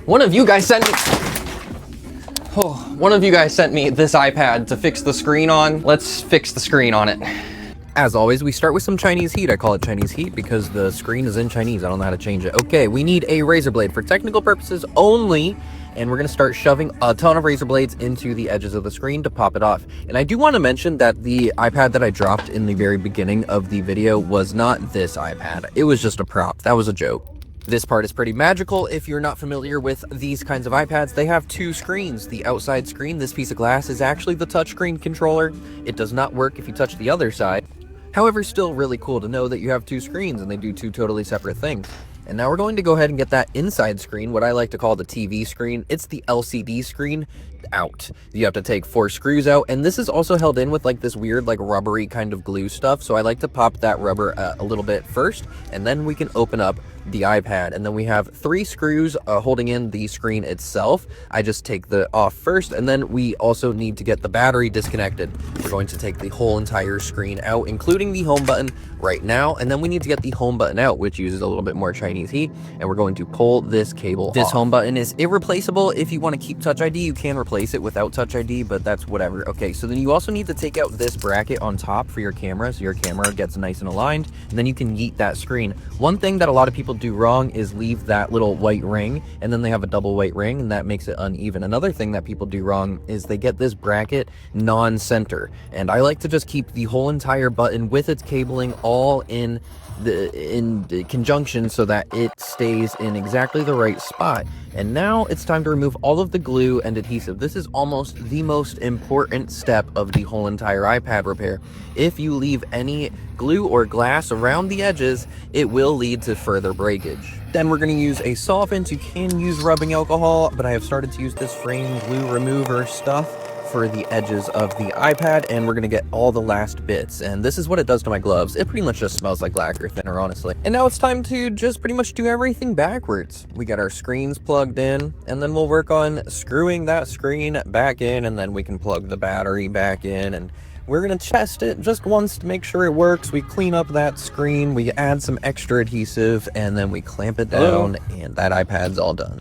One of you guys sent me... Oh, one of you guys sent me this iPad to fix the screen on. Let's fix the screen on it. As always, we start with some Chinese heat. I call it Chinese heat because the screen is in Chinese. I don't know how to change it. Okay, we need a razor blade for technical purposes only. And we're going to start shoving a ton of razor blades into the edges of the screen to pop it off. And I do want to mention that the iPad that I dropped in the very beginning of the video was not this iPad. It was just a prop. That was a joke. This part is pretty magical. If you're not familiar with these kinds of iPads, they have two screens. The outside screen, this piece of glass, is actually the touchscreen controller. It does not work if you touch the other side. However, still really cool to know that you have two screens and they do two totally separate things. And now we're going to go ahead and get that inside screen, what I like to call the TV screen. It's the LCD screen, out. You have to take 4 screws out, and this is also held in with like this weird like rubbery kind of glue stuff. So I like to pop that rubber a little bit first, and then we can open up the iPad. And then we have 3 screws holding in the screen itself. I just take the off first, and then we also need to get the battery disconnected. We're going to take the whole entire screen out, including the home button right now, and then we need to get the home button out, which uses a little bit more Chinese heat, and we're going to pull this cable off. Home button is irreplaceable. If you want to keep Touch ID, you can replace it without Touch ID, but that's whatever. Okay, so then you also need to take out this bracket on top for your camera, so your camera gets nice and aligned, and then you can yeet that screen. One thing that a lot of people do wrong is leave that little white ring, and then they have a double white ring, and that makes it uneven. Another thing that people do wrong is they get this bracket non-center, and I like to just keep the whole entire button with its cabling all in conjunction so that it stays in exactly the right spot. And now it's time to remove all of the glue and adhesive. This is almost the most important step of the whole entire iPad repair. If you leave any glue or glass around the edges, it will lead to further breakage. Then we're going to use a solvent. You can use rubbing alcohol, but I have started to use this frame glue remover stuff for the edges of the iPad, and we're gonna get all the last bits. And this is what it does to my gloves. It pretty much just smells like lacquer thinner, honestly. And now it's time to just pretty much do everything backwards. We got our screens plugged in, and then we'll work on screwing that screen back in, and then we can plug the battery back in, and we're gonna test it just once to make sure it works. We clean up that screen, we add some extra adhesive, and then we clamp it down, and that iPad's all done.